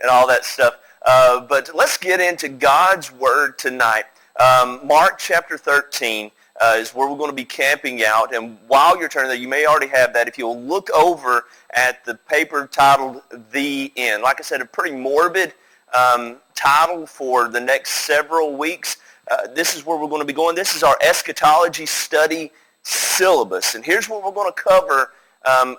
and all that stuff. But let's get into God's Word tonight. Mark chapter 13 is where we're going to be camping out. And while you're turning there, you may already have that. If you'll look over at the paper titled The End. Like I said, a pretty morbid title for the next several weeks. This is where we're going to be going. This is our eschatology study syllabus. And here's what we're going to cover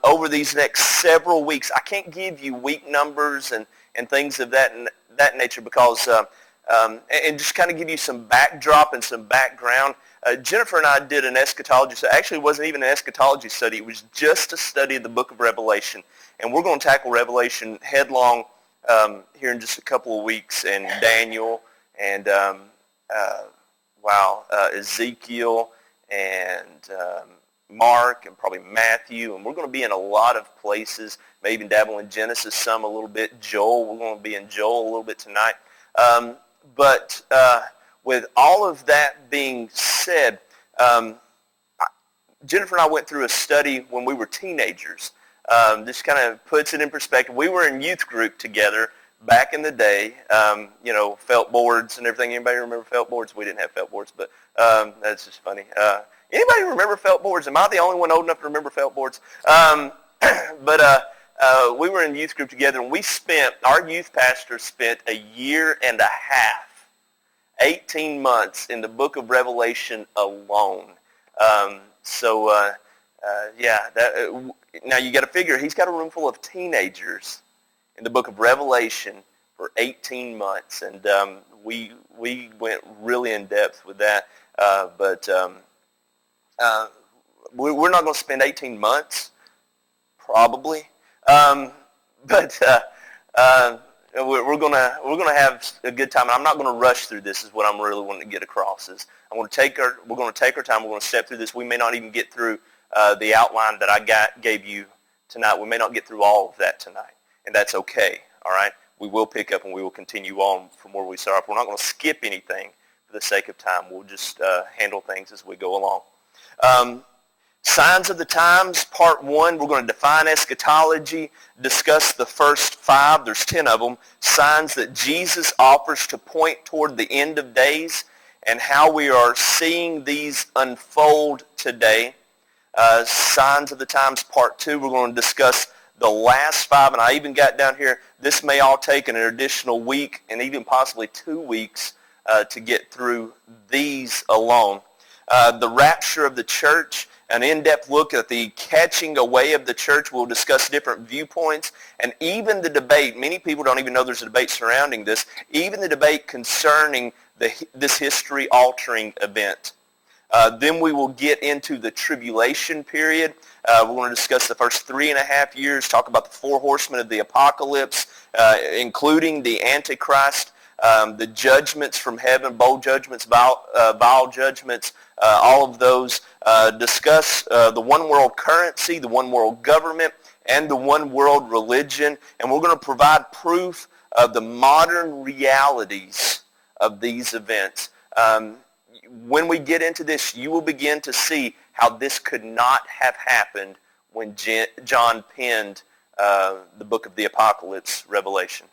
over these next several weeks. I can't give you week numbers and things of that nature because, and just kind of give you some backdrop and some background. Jennifer and I did an eschatology study. Actually, it wasn't even an eschatology study. It was just a study of the book of Revelation. And we're going to tackle Revelation headlong here in just a couple of weeks. And Daniel and, Ezekiel and Mark and probably Matthew. And we're going to be in a lot of places, maybe even dabble in Genesis some a little bit. Joel, we're going to be in Joel a little bit tonight. But with all of that being said, Jennifer and I went through a study when we were teenagers. This kind of puts it in perspective. We were in youth group together back in the day, felt boards and everything. Anybody remember felt boards? We didn't have felt boards, but that's just funny. Anybody remember felt boards? Am I the only one old enough to remember felt boards? We were in youth group together, and our youth pastor spent a year and a half, 18 months in the book of Revelation alone. Now you got to figure he's got a room full of teenagers in the book of Revelation for 18 months, and we went really in depth with that. We're not going to spend 18 months, probably. We're gonna have a good time. I'm not gonna rush through this. Is what I'm really wanting to get across. Is we're gonna take our time. We're gonna step through this. We may not even get through the outline that I gave you tonight. We may not get through all of that tonight, and that's okay. All right. We will pick up and we will continue on from where we start. We're not going to skip anything for the sake of time. We'll just handle things as we go along. Signs of the Times, Part 1. We're going to define eschatology, discuss the first 5. There's 10 of them. Signs that Jesus offers to point toward the end of days and how we are seeing these unfold today. Signs of the Times, Part 2. We're going to discuss the last 5. And I even got down here, this may all take an additional week and even possibly 2 weeks to get through these alone. The rapture of the church. An in-depth look at the catching away of the church. We'll discuss different viewpoints and even the debate. Many people don't even know there's a debate surrounding this. Even the debate concerning this history-altering event. Then we will get into the tribulation period. We're going to discuss the first 3.5 years, talk about the 4 horsemen of the apocalypse, including the Antichrist, the judgments from heaven, bold judgments, vile judgments, all of those. Discuss the one world currency, the one world government, and the one world religion. And we're going to provide proof of the modern realities of these events. When we get into this, you will begin to see how this could not have happened when John penned the book of the Apocalypse, Revelation.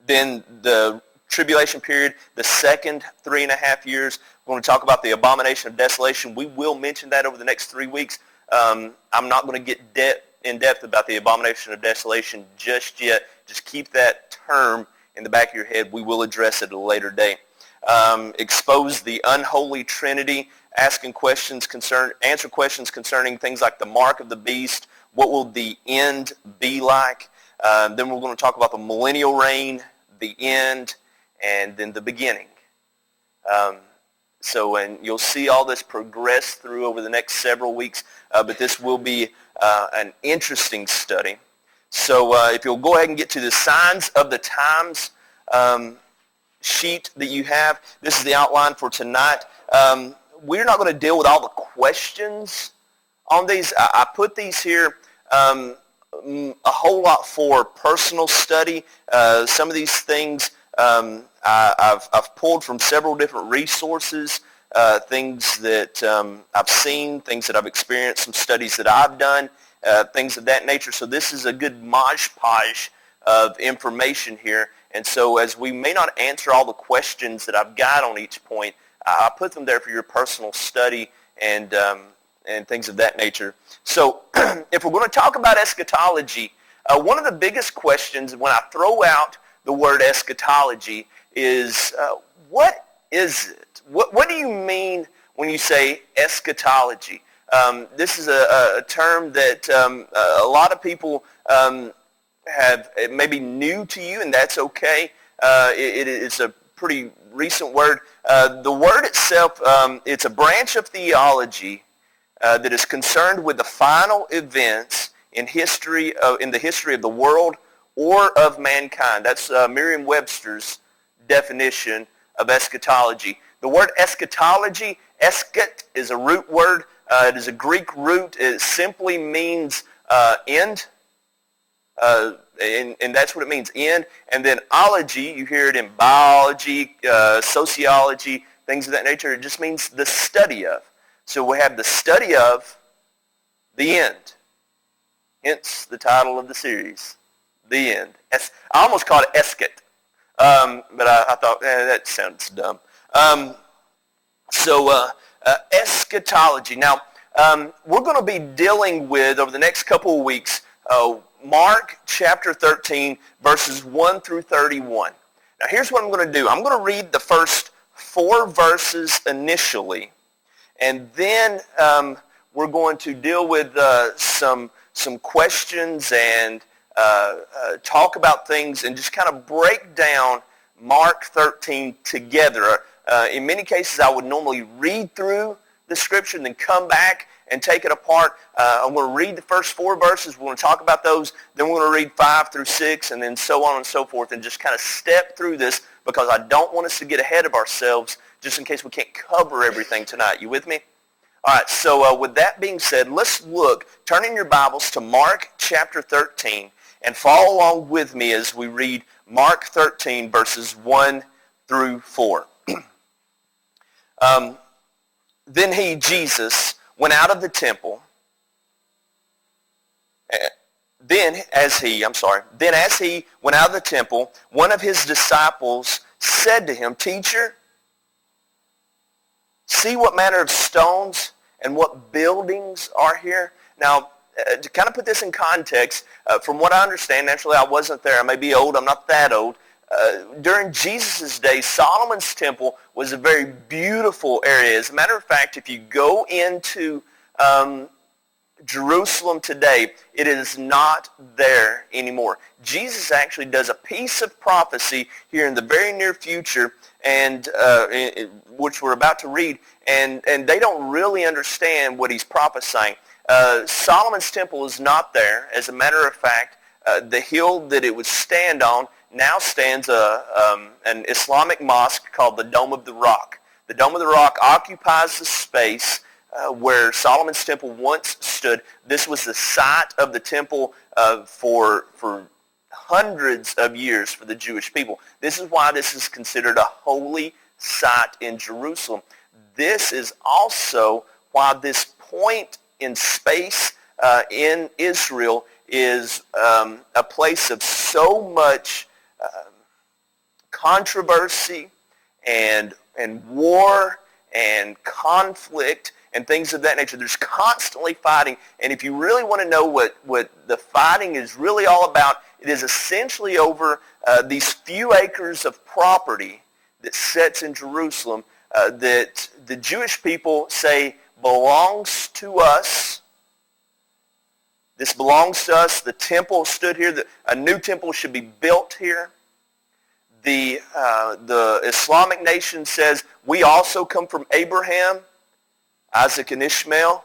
Then the tribulation period, the second 3.5 years, we're going to talk about the abomination of desolation. We will mention that over the next 3 weeks. I'm not going to get in depth about the abomination of desolation just yet. Just keep that term in the back of your head. We will address it at a later date. Expose the unholy trinity, answer questions concerning things like the mark of the beast. What will the end be like? Then we're going to talk about the millennial reign, the end, and then the beginning. And you'll see all this progress through over the next several weeks, but this will be an interesting study. So if you'll go ahead and get to the Signs of the Times sheet that you have, this is the outline for tonight. We're not going to deal with all the questions on these. I put these here a whole lot for personal study. Some of these things I've pulled from several different resources, things that I've seen, things that I've experienced, some studies that I've done, things of that nature. So this is a good mosh podge of information here. And so as we may not answer all the questions that I've got on each point, I put them there for your personal study and things of that nature. So if we're going to talk about eschatology, one of the biggest questions when I throw out the word eschatology is, what is it? What do you mean when you say eschatology? This is a term that a lot of people it may be new to you, and that's okay. It's a pretty recent word. The word itself, it's a branch of theology that is concerned with the final events in the history of the world or of mankind. That's Merriam-Webster's definition of eschatology. The word eschatology, eschat, is a root word. It is a Greek root. It simply means end. And that's what it means, end. And then ology, you hear it in biology, sociology, things of that nature. It just means the study of. So we have the study of the end. Hence the title of the series, The End. I almost called it escat, but I thought, that sounds dumb. Eschatology. Now, we're going to be dealing with, over the next couple of weeks, Mark chapter 13, verses 1 through 31. Now, here's what I'm going to do. I'm going to read the first 4 verses initially, and then we're going to deal with some questions and talk about things and just kind of break down Mark 13 together. In many cases, I would normally read through the scripture and then come back and take it apart. I'm going to read the first 4 verses. We're going to talk about those. Then we're going to read 5 through 6 and then so on and so forth and just kind of step through this because I don't want us to get ahead of ourselves just in case we can't cover everything tonight. You with me? All right, so with that being said, let's look. Turn in your Bibles to Mark chapter 13 and follow along with me as we read Mark 13 verses 1 through 4. Then he, Jesus, went out of the temple. Then as he went out of the temple, one of his disciples said to him, "Teacher, see what manner of stones and what buildings are here." Now, to kind of put this in context, from what I understand, naturally I wasn't there. I may be old. I'm not that old. During Jesus' day, Solomon's temple was a very beautiful area. As a matter of fact, if you go into Jerusalem today, it is not there anymore. Jesus actually does a piece of prophecy here in the very near future, and which we're about to read, and they don't really understand what he's prophesying. Solomon's temple is not there. As a matter of fact, the hill that it would stand on now stands an Islamic mosque called the Dome of the Rock. The Dome of the Rock occupies the space where Solomon's temple once stood. This was the site of the temple for hundreds of years for the Jewish people. This is why this is considered a holy site in Jerusalem. This is also why this point in space in Israel is a place of so much controversy and war and conflict and things of that nature. There's constantly fighting, and if you really want to know what the fighting is really all about, it is essentially over these few acres of property that sits in Jerusalem that the Jewish people say belongs to us. This belongs to us. The temple stood here. A new temple should be built here. The Islamic nation says we also come from Abraham, Isaac, and Ishmael.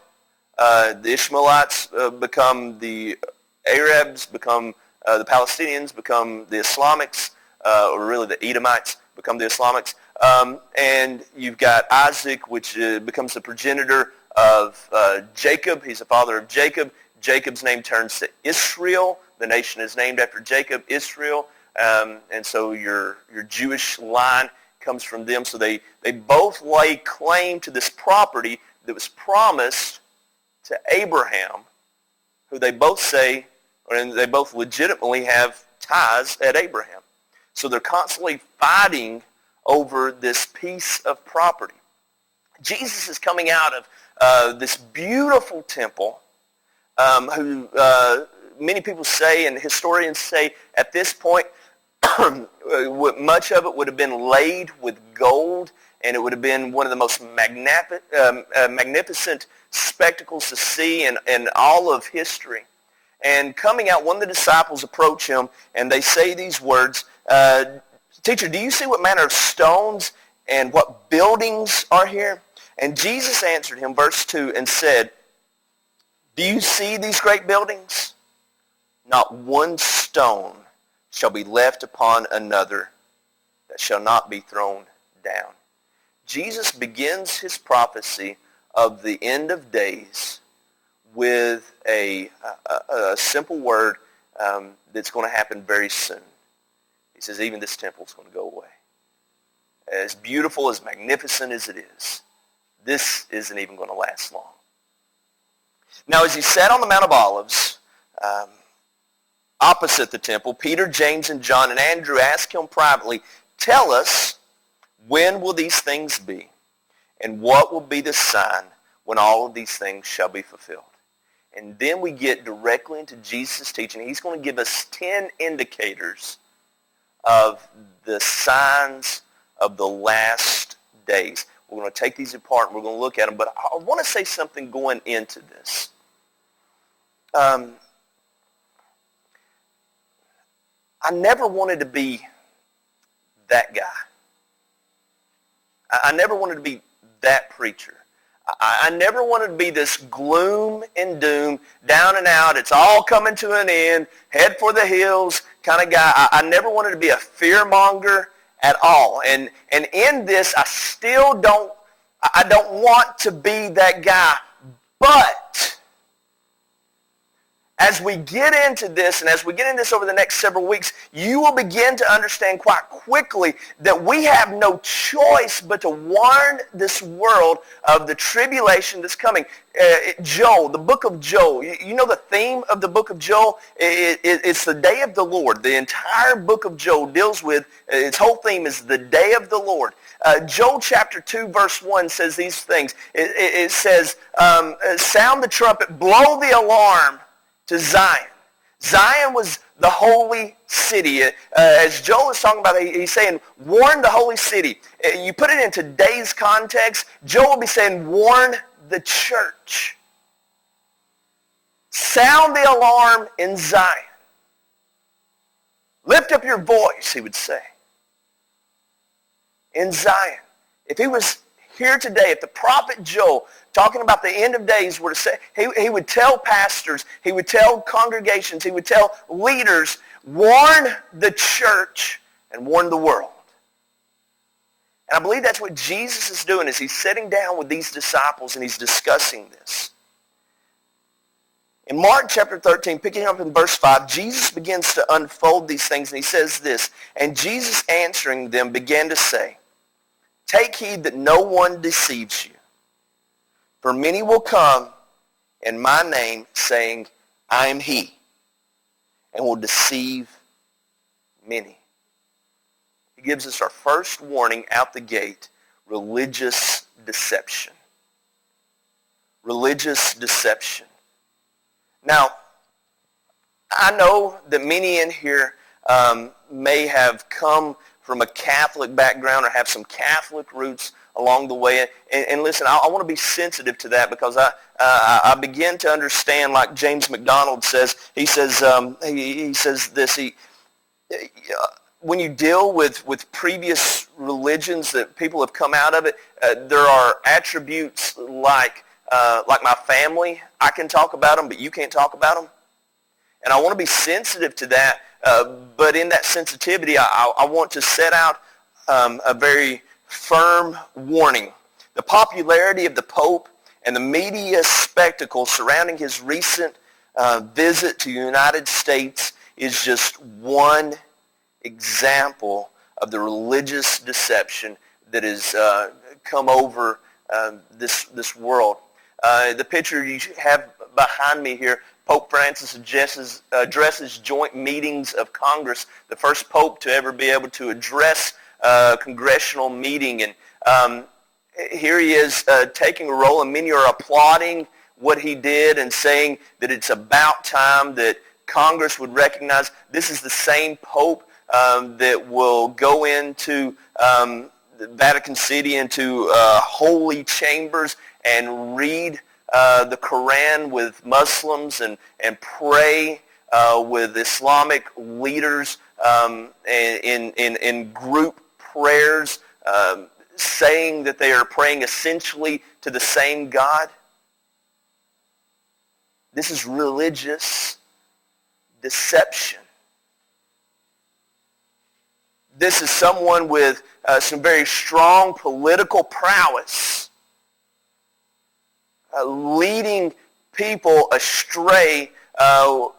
The Ishmaelites become the Arabs, become the Palestinians, become the Islamics, or really the Edomites become the Islamics. And you've got Isaac, which becomes the progenitor of Jacob. He's the father of Jacob. Jacob's name turns to Israel. The nation is named after Jacob, Israel. And so your Jewish line comes from them. So they both lay claim to this property that was promised to Abraham, who they both say, and they both legitimately have ties at Abraham. So they're constantly fighting over this piece of property. Jesus is coming out of this beautiful temple, who many people say, and historians say, at this point, much of it would have been laid with gold, and it would have been one of the most magnificent spectacles to see in all of history. And coming out, one of the disciples approach him, and they say these words, "Teacher, do you see what manner of stones and what buildings are here?" And Jesus answered him, verse 2, and said, "Do you see these great buildings? Not one stone shall be left upon another that shall not be thrown down." Jesus begins his prophecy of the end of days with a simple word that's going to happen very soon. He says, even this temple is going to go away. As beautiful, as magnificent as it is, this isn't even going to last long. Now, as he sat on the Mount of Olives, opposite the temple, Peter, James, and John, and Andrew asked him privately, "Tell us, when will these things be? And what will be the sign when all of these things shall be fulfilled?" And then we get directly into Jesus' teaching. He's going to give us 10 indicators of the signs of the last days. We're going to take these apart and we're going to look at them. But I want to say something going into this. I never wanted to be that guy. I never wanted to be that preacher. I never wanted to be this gloom and doom, down and out, it's all coming to an end, head for the hills kind of guy. I never wanted to be a fearmonger at all. And in this, I don't want to be that guy. But as we get into this, and as we get into this over the next several weeks, you will begin to understand quite quickly that we have no choice but to warn this world of the tribulation that's coming. Joel, the book of Joel, you know the theme of the book of Joel? It's the day of the Lord. The entire book of Joel deals with, its whole theme is the day of the Lord. Joel chapter 2 verse 1 says these things. It says, sound the trumpet, blow the alarm to Zion. Zion was the holy city. As Joel is talking about, he's saying, warn the holy city. You put it in today's context, Joel will be saying, warn the church. Sound the alarm in Zion. Lift up your voice, he would say. In Zion. If he was here today, if the prophet Joel, talking about the end of days, were to say, he would tell pastors, he would tell congregations, he would tell leaders, warn the church and warn the world. And I believe that's what Jesus is doing, is he's sitting down with these disciples and he's discussing this. In Mark chapter 13, picking up in verse 5, Jesus begins to unfold these things and he says this, "And Jesus answering them began to say, take heed that no one deceives you. For many will come in my name, saying, I am he, and will deceive many." He gives us our first warning out the gate, religious deception. Religious deception. Now, I know that many in here may have come from a Catholic background or have some Catholic roots along the way. And listen, I want to be sensitive to that, because I begin to understand, like James MacDonald says, he says this, when you deal with previous religions that people have come out of it, there are attributes like my family. I can talk about them, but you can't talk about them. And I want to be sensitive to that. But in that sensitivity, I want to set out a very firm warning. The popularity of the Pope and the media spectacle surrounding his recent visit to the United States is just one example of the religious deception that has come over this world. The picture you have behind me here, Pope Francis addresses joint meetings of Congress, the first pope to ever be able to address a congressional meeting. And here he is taking a role, and many are applauding what he did and saying that it's about time that Congress would recognize this is the same pope that will go into the Vatican City, into holy chambers and read the Quran with Muslims and pray with Islamic leaders in group prayers, saying that they are praying essentially to the same God. This is religious deception. This is someone with some very strong political prowess, leading people astray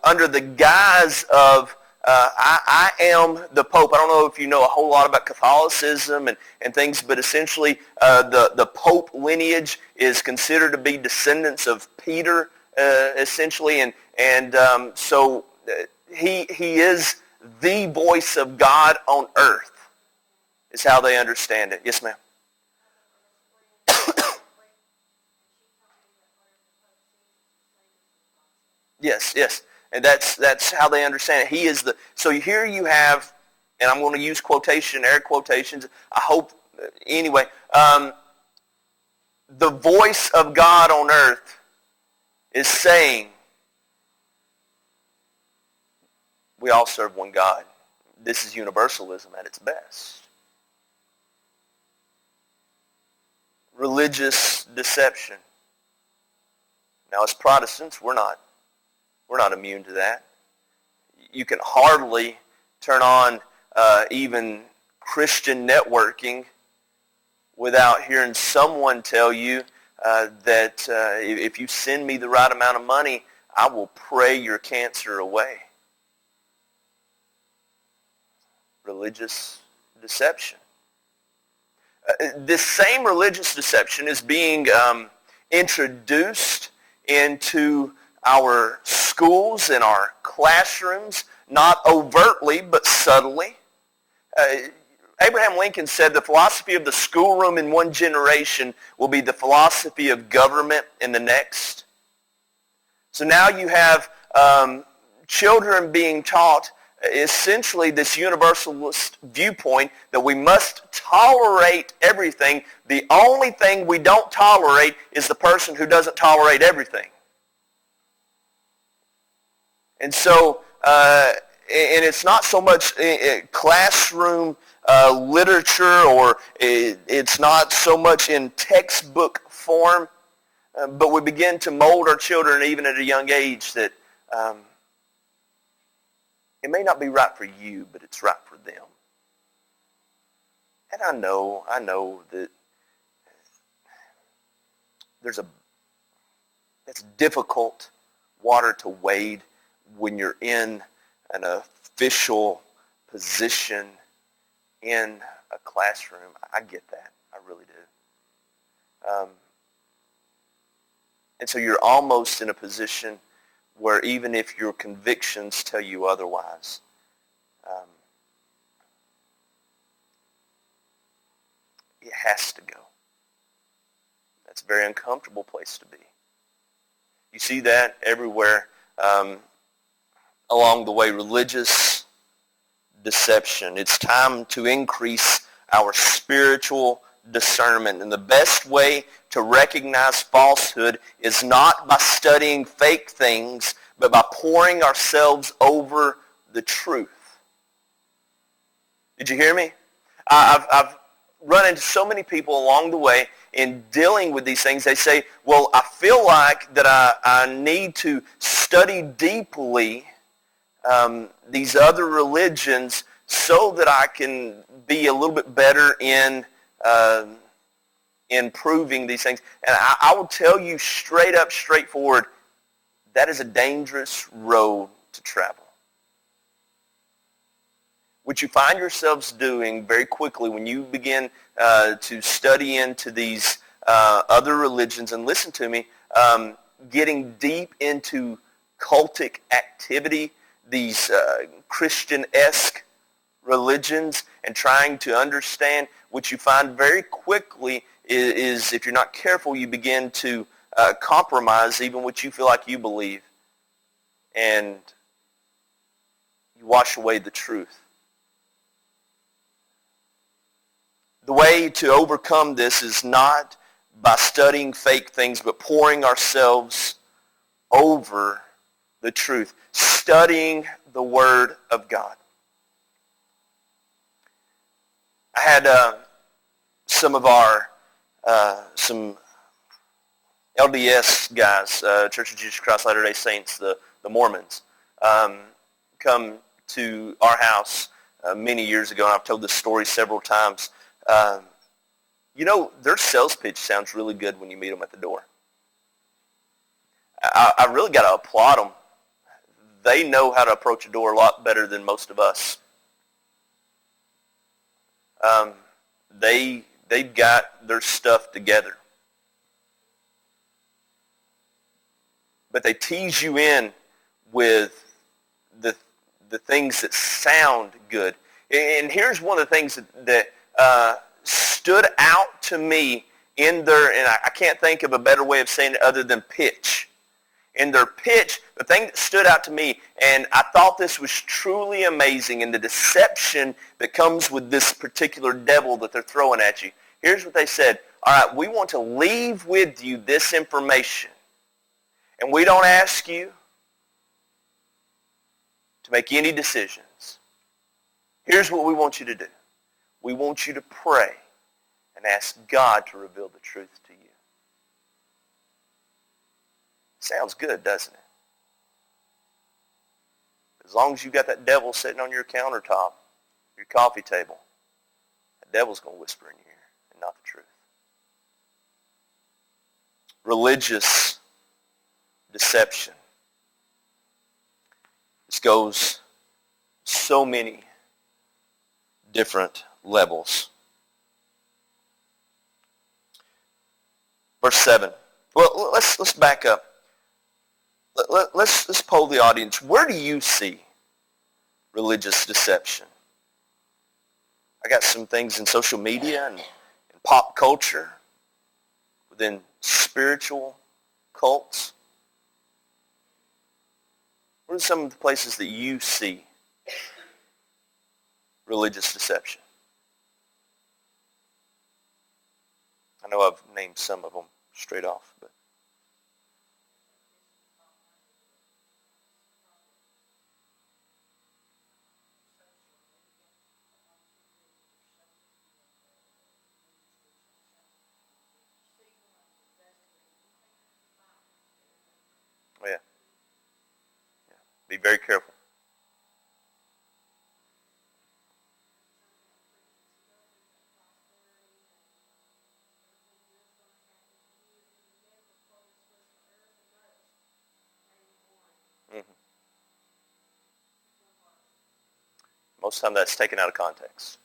under the guise of I am the Pope. I don't know if you know a whole lot about Catholicism and things, but essentially the Pope lineage is considered to be descendants of Peter, essentially, and so he is the voice of God on earth, is how they understand it. Yes, ma'am. Yes. And that's how they understand it. He is the, so here you have, and I'm going to use air quotations, I hope, anyway, the voice of God on earth is saying, we all serve one God. This is universalism at its best. Religious deception. Now, as Protestants, we're not immune to that. You can hardly turn on even Christian networking without hearing someone tell you that if you send me the right amount of money, I will pray your cancer away. Religious deception. This same religious deception is being introduced into our schools and our classrooms, not overtly but subtly. Abraham Lincoln said the philosophy of the schoolroom in one generation will be the philosophy of government in the next. So now you have children being taught essentially this universalist viewpoint that we must tolerate everything. The only thing we don't tolerate is the person who doesn't tolerate everything. And so, and it's not so much classroom literature, or it's not so much in textbook form, but we begin to mold our children even at a young age that it may not be right for you, but it's right for them. And I know that it's difficult water to wade when you're in an official position in a classroom. I get that. I really do. And so you're almost in a position where even if your convictions tell you otherwise, it has to go. That's a very uncomfortable place to be. You see that everywhere along the way. Religious deception. It's time to increase our spiritual discernment. And the best way to recognize falsehood is not by studying fake things, but by pouring ourselves over the truth. Did you hear me? I've run into so many people along the way in dealing with these things. They say, well, I feel like that I need to study deeply these other religions so that I can be a little bit better in proving these things. And I will tell you straight up, straightforward, that is a dangerous road to travel. What you find yourselves doing very quickly when you begin to study into these other religions, and listen to me, getting deep into cultic activity, these Christian-esque religions, and trying to understand, what you find very quickly is if you're not careful, you begin to compromise even what you feel like you believe, and you wash away the truth. The way to overcome this is not by studying fake things, but pouring ourselves over the truth, studying the Word of God. I had some of our, some LDS guys, Church of Jesus Christ Latter-day Saints, the Mormons, come to our house many years ago, and I've told this story several times. Their sales pitch sounds really good when you meet them at the door. I really got to applaud them. They know how to approach a door a lot better than most of us. They've got their stuff together. But they tease you in with the things that sound good. And here's one of the things that stood out to me in their, and I can't think of a better way of saying it other than pitch. In their pitch, the thing that stood out to me, and I thought this was truly amazing, and the deception that comes with this particular devil that they're throwing at you. Here's what they said. All right, we want to leave with you this information, and we don't ask you to make any decisions. Here's what we want you to do. We want you to pray and ask God to reveal the truth to you. Sounds good, doesn't it? As long as you've got that devil sitting on your countertop, your coffee table, that devil's going to whisper in your ear and not the truth. Religious deception. This goes so many different levels. Verse 7. Well, let's back up. Let's poll the audience. Where do you see religious deception? I got some things in social media and in pop culture, within spiritual cults. What are some of the places that you see religious deception? I know I've named some of them straight off, but yeah. Be very careful. Mm-hmm. Most of the time that's taken out of context.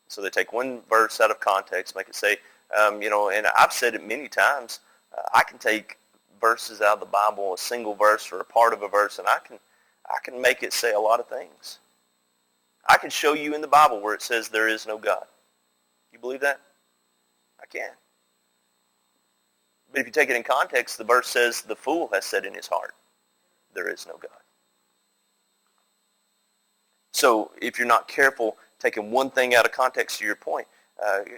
So they take one verse out of context, make it say, and I've said it many times, I can take verses out of the Bible, a single verse or a part of a verse, and I can make it say a lot of things. I can show you in the Bible where it says there is no God. You believe that? I can. But if you take it in context, the verse says the fool has said in his heart, there is no God. So if you're not careful, taking one thing out of context to your point,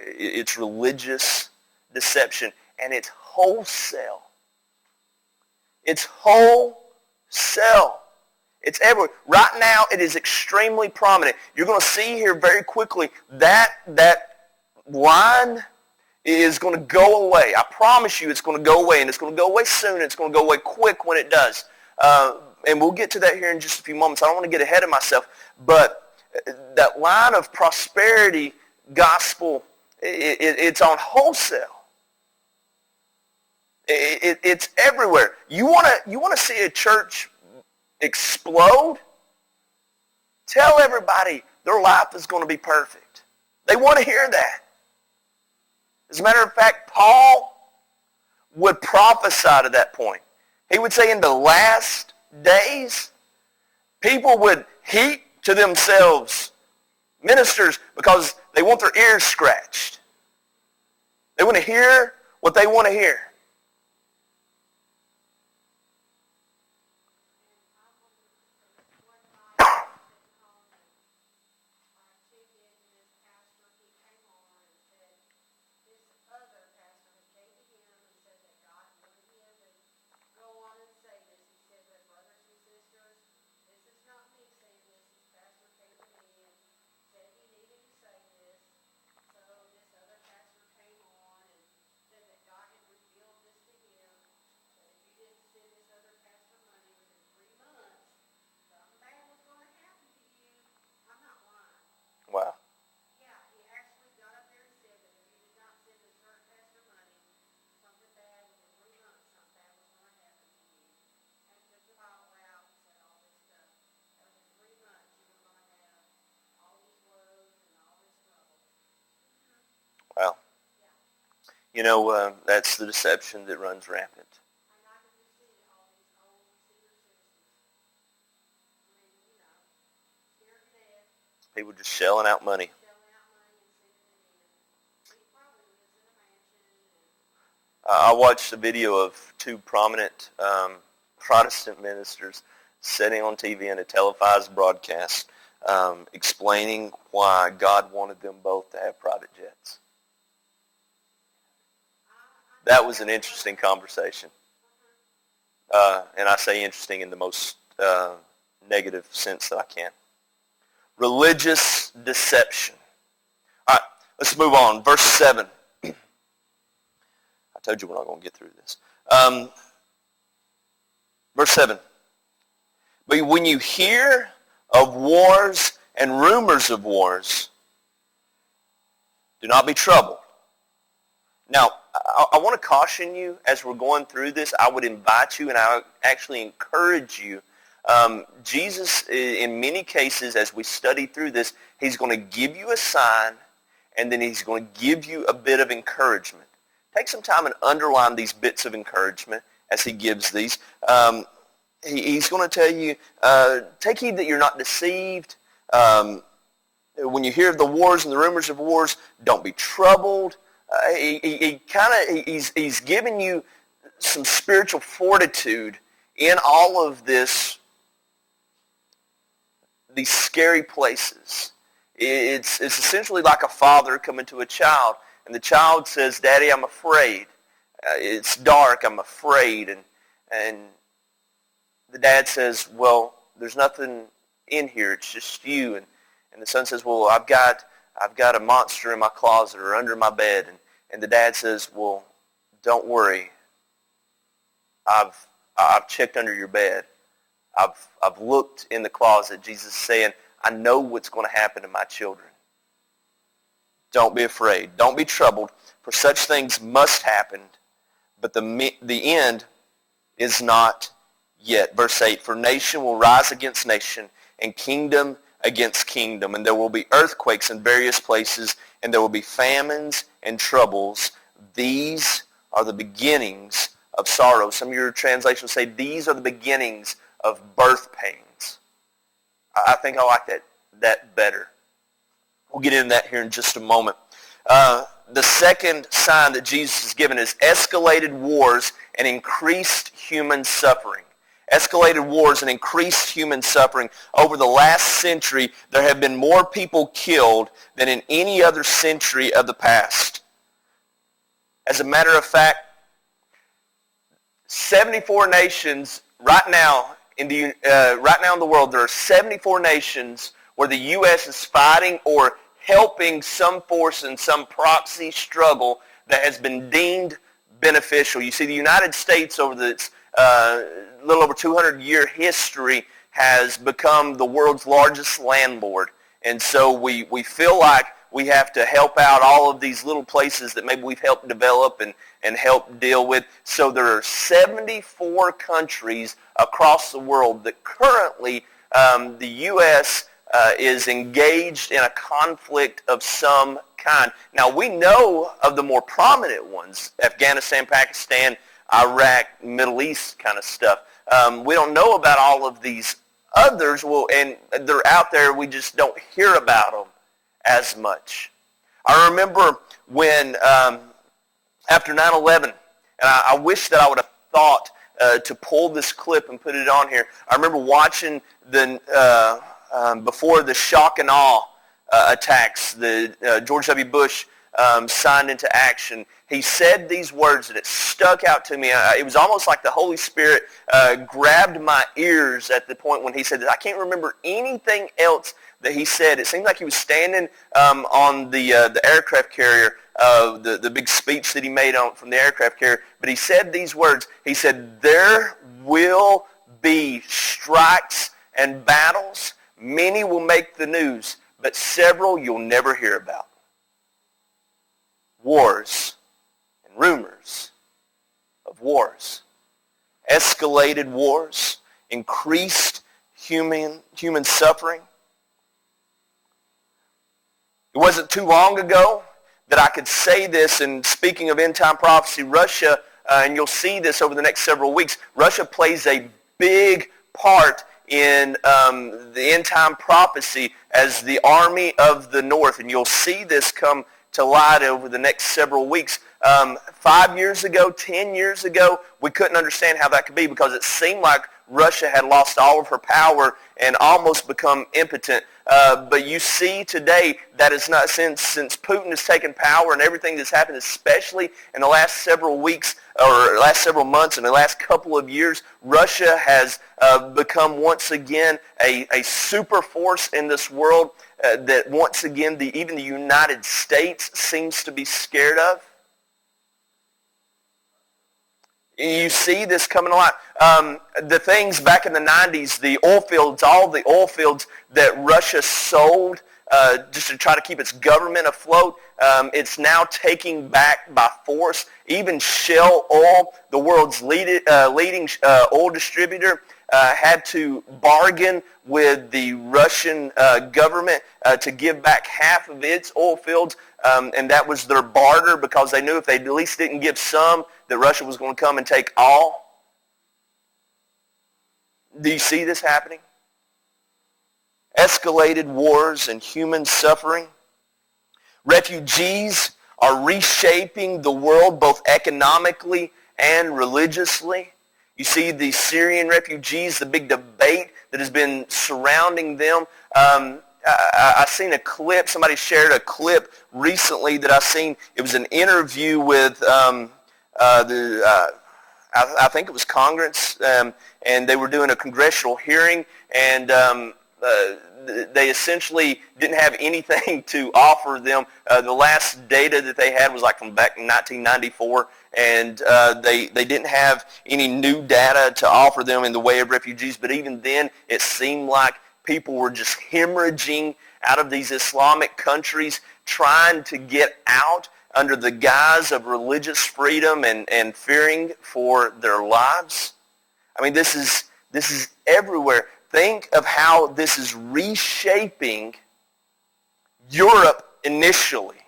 it's religious deception, and it's wholesale. It's wholesale. It's everywhere. Right now, it is extremely prominent. You're going to see here very quickly that line is going to go away. I promise you it's going to go away, and it's going to go away soon, and it's going to go away quick when it does. And we'll get to that here in just a few moments. I don't want to get ahead of myself, but that line of prosperity gospel, it's on wholesale. It's everywhere. You want to see a church explode? Tell everybody their life is going to be perfect. They want to hear that. As a matter of fact, Paul would prophesy to that point. He would say in the last days, people would heap to themselves ministers because they want their ears scratched. They want to hear what they want to hear. Wow. Wow. You know, that's the deception that runs rampant. People just shelling out money. I watched a video of two prominent Protestant ministers sitting on TV in a televised broadcast explaining why God wanted them both to have private jets. That was an interesting conversation. And I say interesting in the most negative sense that I can. Religious deception. All right, let's move on. Verse 7. I told you we're not going to get through this. Verse 7. But when you hear of wars and rumors of wars, do not be troubled. Now, I want to caution you as we're going through this. I would invite you and I would actually encourage you. Jesus, in many cases, as we study through this, he's going to give you a sign and then he's going to give you a bit of encouragement. Take some time and underline these bits of encouragement as he gives these. He's going to tell you, take heed that you're not deceived. When you hear of the wars and the rumors of wars, don't be troubled. He's giving you some spiritual fortitude in all of this, these scary places. It's essentially like a father coming to a child, and the child says, "Daddy, I'm afraid. It's dark. I'm afraid." And the dad says, "Well, there's nothing in here. It's just you." And the son says, "Well, I've got a monster in my closet or under my bed." And the dad says, "Well, don't worry. I've checked under your bed. I've looked in the closet." Jesus is saying, "I know what's going to happen to my children. Don't be afraid. Don't be troubled, for such things must happen, but the end is not yet." Verse 8, "For nation will rise against nation, and kingdom against kingdom, and there will be earthquakes in various places, and there will be famines and troubles. These are the beginnings of sorrow." Some of your translations say these are the beginnings of birth pains. I think I like that better. We'll get into that here in just a moment. The second sign that Jesus has given is escalated wars and increased human suffering. Escalated wars and increased human suffering. Over the last century, there have been more people killed than in any other century of the past. As a matter of fact, 74 nations right now in the world, there are 74 nations where the U.S. is fighting or helping some force in some proxy struggle that has been deemed beneficial. You see, the United States over its little over 200-year history has become the world's largest landlord. And so we feel like we have to help out all of these little places that maybe we've helped develop and help deal with. So there are 74 countries across the world that currently the U.S. Is engaged in a conflict of some kind. Now, we know of the more prominent ones: Afghanistan, Pakistan, Iraq, Middle East kind of stuff. We don't know about all of these others, and they're out there. We just don't hear about them as much. I remember when, after 9/11, and I wish that I would have thought to pull this clip and put it on here. I remember watching before the shock and awe attacks, George W. Bush signed into action. He said these words, and it stuck out to me. It was almost like the Holy Spirit grabbed my ears at the point when he said this. I can't remember anything else that he said. It seemed like he was standing on the aircraft carrier, the big speech that he made from the aircraft carrier. But he said these words. He said, "There will be strikes and battles. Many will make the news, but several you'll never hear about. Wars and rumors of wars, escalated wars, increased human suffering." It wasn't too long ago that I could say this, and speaking of end-time prophecy, Russia, and you'll see this over the next several weeks, Russia plays a big part in the end-time prophecy as the army of the north, and you'll see this come to light over the next several weeks. 5 years ago, 10 years ago, we couldn't understand how that could be because it seemed like Russia had lost all of her power and almost become impotent. But you see today that it's not since Putin has taken power and everything that's happened, especially in the last several weeks or last several months and the last couple of years, Russia has become once again a super force in this world that once again even the United States seems to be scared of. You see this coming a lot. The things back in the 90s, the oil fields, all the oil fields that Russia sold just to try to keep its government afloat, it's now taking back by force. Even Shell Oil, the world's leading oil distributor, had to bargain with the Russian government to give back half of its oil fields, and that was their barter because they knew if they at least didn't give some, that Russia was going to come and take all. Do you see this happening? Escalated wars and human suffering. Refugees are reshaping the world both economically and religiously. You see the Syrian refugees, the big debate that has been surrounding them. I seen a clip, somebody shared a clip recently that I seen. It was an interview with I think it was Congress, and they were doing a congressional hearing, and they essentially didn't have anything to offer them. The last data that they had was like from back in 1994, and they didn't have any new data to offer them in the way of refugees, but even then it seemed like people were just hemorrhaging out of these Islamic countries trying to get out under the guise of religious freedom and fearing for their lives. I mean, this is everywhere. Think of how this is reshaping Europe initially.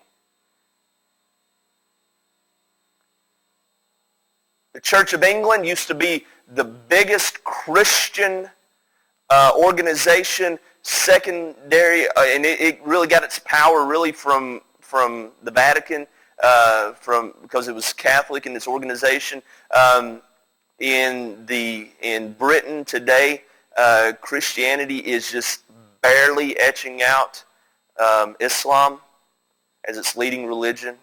The Church of England used to be the biggest Christian organization, secondary, and it really got its power really from the Vatican, because it was Catholic in this organization. In Britain today, Christianity is just barely etching out Islam as its leading religion.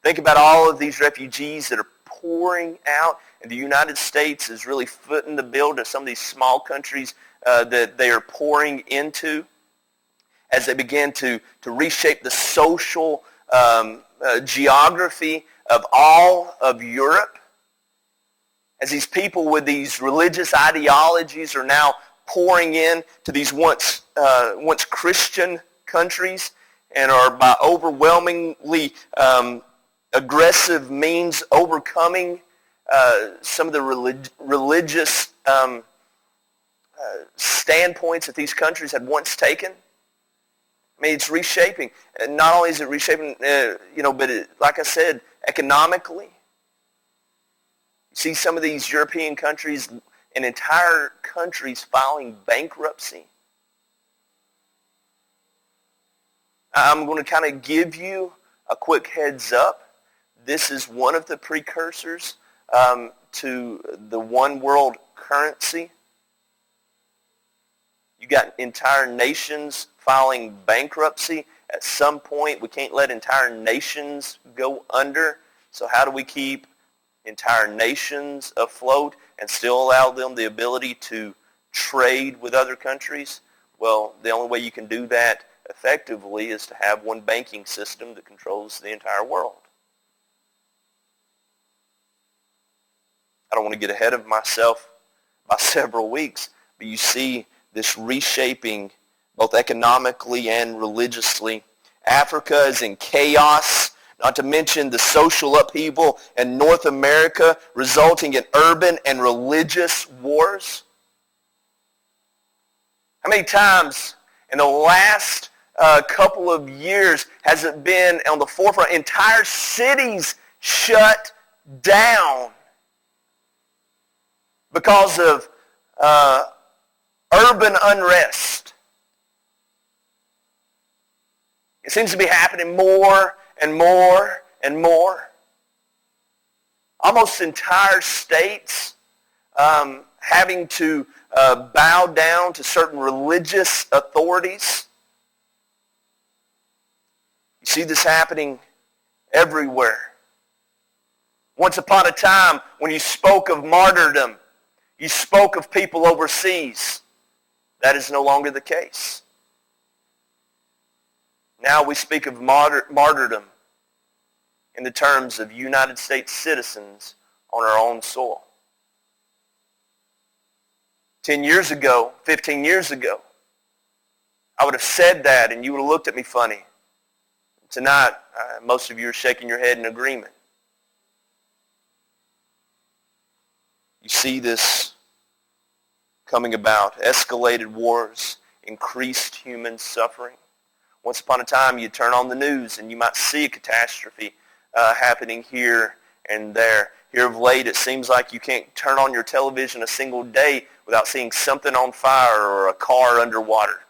Think about all of these refugees that are pouring out, and the United States is really footing the bill to some of these small countries that they are pouring into as they begin to reshape the social geography of all of Europe. As these people with these religious ideologies are now pouring in to these once Christian countries and are by overwhelmingly aggressive means overcoming some of the religious standpoints that these countries had once taken. I mean, it's reshaping. And not only is it reshaping, but like I said, economically, You see some of these European countries and entire countries filing bankruptcy. I'm going to kind of give you a quick heads up. This is one of the precursors to the one world currency. You got entire nations filing bankruptcy. At some point, we can't let entire nations go under. So how do we keep entire nations afloat and still allow them the ability to trade with other countries? Well, the only way you can do that effectively is to have one banking system that controls the entire world. I don't want to get ahead of myself by several weeks, but you see this reshaping both economically and religiously. Africa is in chaos, not to mention the social upheaval in North America resulting in urban and religious wars. How many times in the last couple of years has it been on the forefront? Entire cities shut down because of urban unrest. It seems to be happening more and more and more. Almost entire states having to bow down to certain religious authorities. You see this happening everywhere. Once upon a time, when you spoke of martyrdom, you spoke of people overseas. That is no longer the case. Now we speak of martyrdom in the terms of United States citizens on our own soil. 10 years ago, 15 years ago, I would have said that and you would have looked at me funny. Tonight, most of you are shaking your head in agreement. You see this coming about. Escalated wars, increased human suffering. Once upon a time, you turn on the news and you might see a catastrophe happening here and there. Here of late, it seems like you can't turn on your television a single day without seeing something on fire or a car underwater.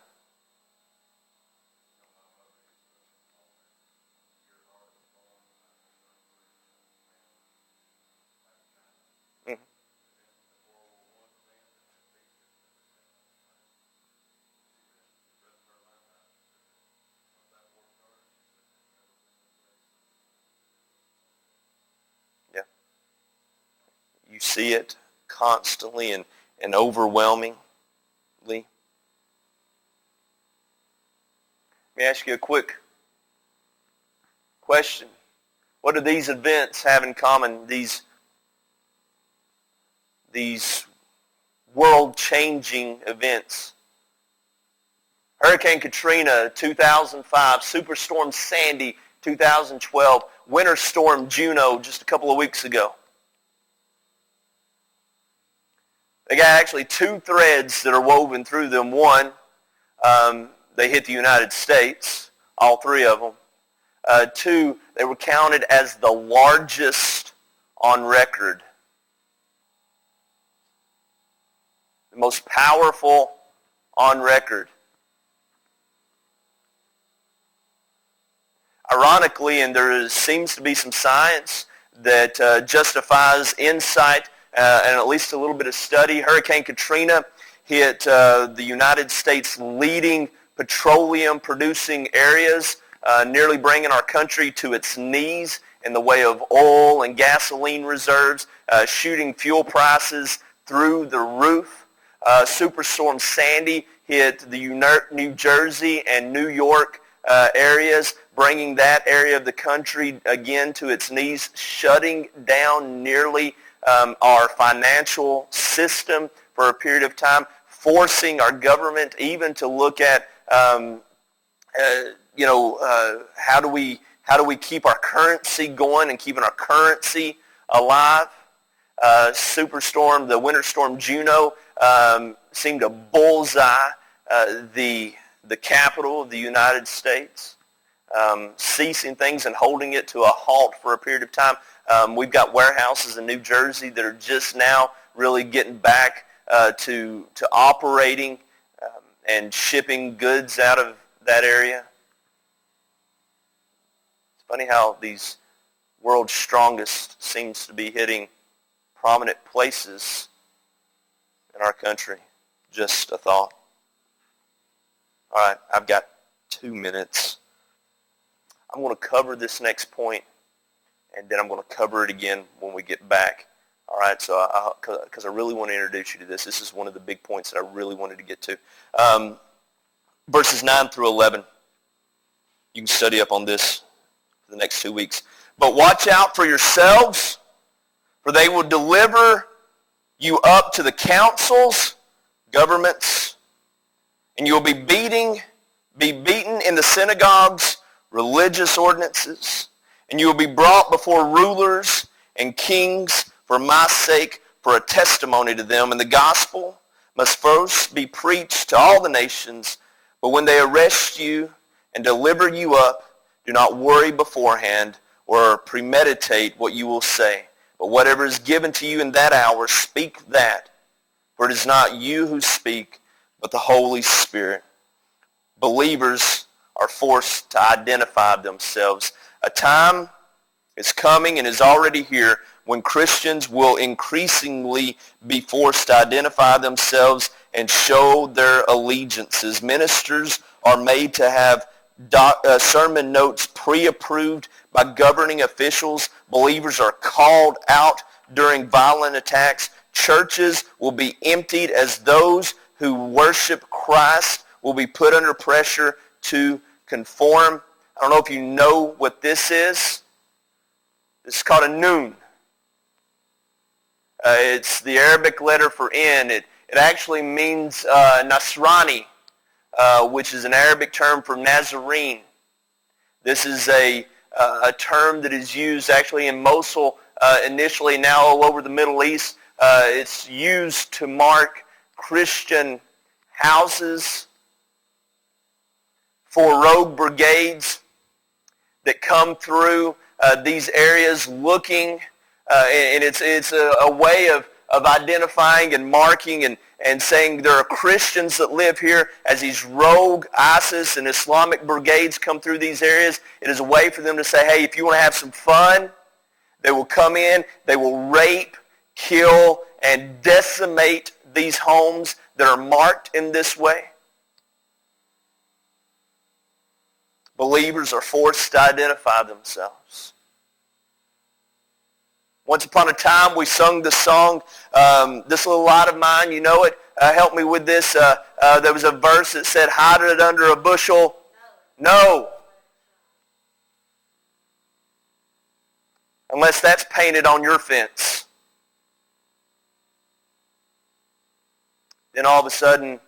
You see it constantly and overwhelmingly. Let me ask you a quick question. What do these events have in common, these world-changing events? Hurricane Katrina, 2005, Superstorm Sandy, 2012, Winter Storm Juno just a couple of weeks ago. They got actually two threads that are woven through them. One, they hit the United States, all three of them. Two, they were counted as the largest on record. The most powerful on record. Ironically, and there seems to be some science that justifies insight and at least a little bit of study. Hurricane Katrina hit the United States' leading petroleum-producing areas, nearly bringing our country to its knees in the way of oil and gasoline reserves, shooting fuel prices through the roof. Superstorm Sandy hit the New Jersey and New York areas, bringing that area of the country again to its knees, shutting down nearly our financial system for a period of time, forcing our government even to look at, how do we keep our currency going and keeping our currency alive. The Winter Storm Juno seemed to bullseye the capital of the United States, ceasing things and holding it to a halt for a period of time. We've got warehouses in New Jersey that are just now really getting back to operating and shipping goods out of that area. It's funny how these world's strongest seems to be hitting prominent places in our country. Just a thought. All right, I've got 2 minutes. I'm going to cover this next point, and then I'm going to cover it again when we get back. All right, so because I really want to introduce you to this. This is one of the big points that I really wanted to get to. Verses 9 through 11. You can study up on this for the next 2 weeks. But watch out for yourselves, for they will deliver you up to the councils, governments, and you will be beaten in the synagogues, religious ordinances, and you will be brought before rulers and kings for my sake, for a testimony to them. And the gospel must first be preached to all the nations. But when they arrest you and deliver you up, do not worry beforehand or premeditate what you will say. But whatever is given to you in that hour, speak that. For it is not you who speak, but the Holy Spirit. Believers are forced to identify themselves. A time is coming and is already here when Christians will increasingly be forced to identify themselves and show their allegiances. Ministers are made to have sermon notes pre-approved by governing officials. Believers are called out during violent attacks. Churches will be emptied as those who worship Christ will be put under pressure to conform. I don't know if you know what this is. This is called a noon. It's the Arabic letter for N. It actually means Nasrani, which is an Arabic term for Nazarene. This is a term that is used actually in Mosul initially, now all over the Middle East. It's used to mark Christian houses for rogue brigades that come through these areas looking, and it's a way of identifying and marking and saying there are Christians that live here. As these rogue ISIS and Islamic brigades come through these areas, it is a way for them to say, hey, if you want to have some fun, they will come in, they will rape, kill, and decimate these homes that are marked in this way. Believers are forced to identify themselves. Once upon a time, we sung the song, This Little Light of Mine, you know it. Help me with this. There was a verse that said, hide it under a bushel. No. Unless that's painted on your fence. Then all of a sudden,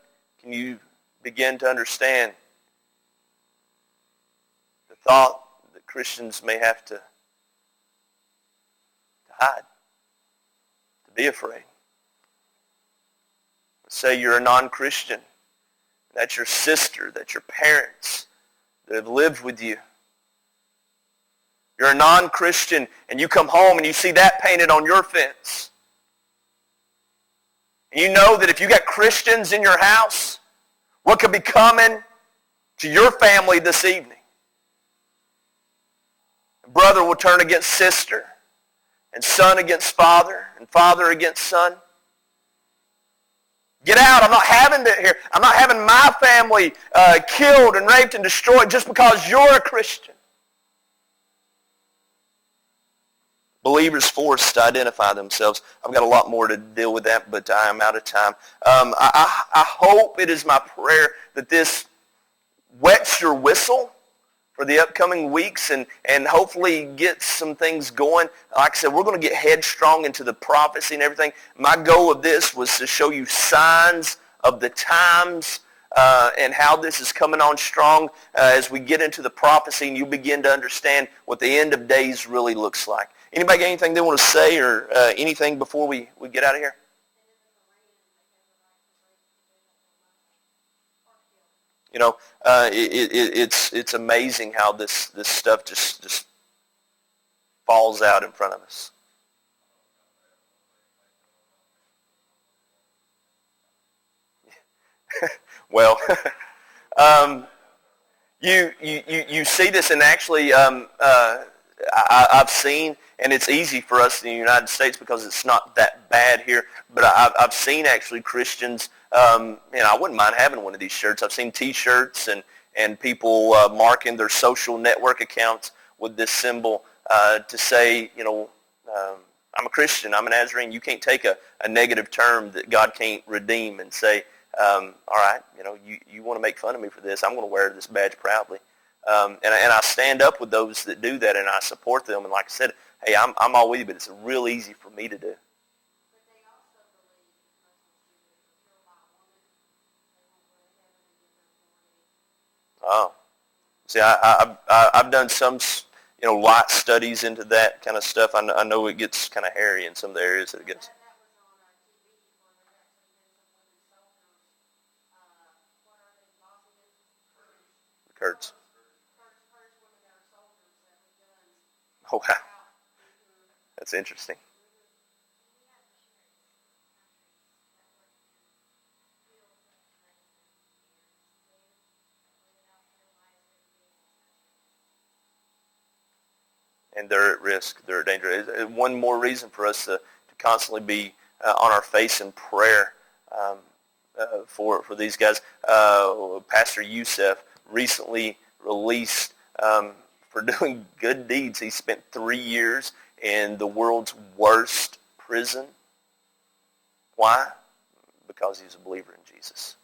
can you begin to understand the thought that Christians may have to hide, to be afraid. Let's say you're a non-Christian. That's your sister, that's your parents that have lived with you. You're a non-Christian and you come home and you see that painted on your fence. And you know that if you got Christians in your house, what could be coming to your family this evening? Brother will turn against sister, and son against father, and father against son. Get out. I'm not having it here. I'm not having my family killed and raped and destroyed just because you're a Christian. Believers forced to identify themselves. I've got a lot more to deal with that, but I am out of time. I hope it is my prayer that this wets your whistle for the upcoming weeks and hopefully get some things going. Like I said, we're going to get headstrong into the prophecy and everything. My goal of this was to show you signs of the times and how this is coming on strong as we get into the prophecy and you begin to understand what the end of days really looks like. Anybody got anything they want to say or anything before we get out of here? You know, it's amazing how this stuff just falls out in front of us. Well, you see this, and actually I've seen, and it's easy for us in the United States because it's not that bad here, but I've seen actually Christians, and I wouldn't mind having one of these shirts. I've seen T-shirts and people marking their social network accounts with this symbol to say, I'm a Christian, I'm a Nazarene. You can't take a negative term that God can't redeem and say, all right, you want to make fun of me for this. I'm going to wear this badge proudly. And I stand up with those that do that, and I support them. And like I said, hey, I'm all with you, but it's real easy for me to do. Oh, see, I've done some, light studies into that kind of stuff. I know it gets kind of hairy in some of the areas that it gets. Hurts. Oh, wow. That's interesting. And they're at risk. They're at danger. One more reason for us to constantly be on our face in prayer for these guys. Pastor Youssef recently released for doing good deeds. He spent 3 years in the world's worst prison. Why? Because he was a believer in Jesus.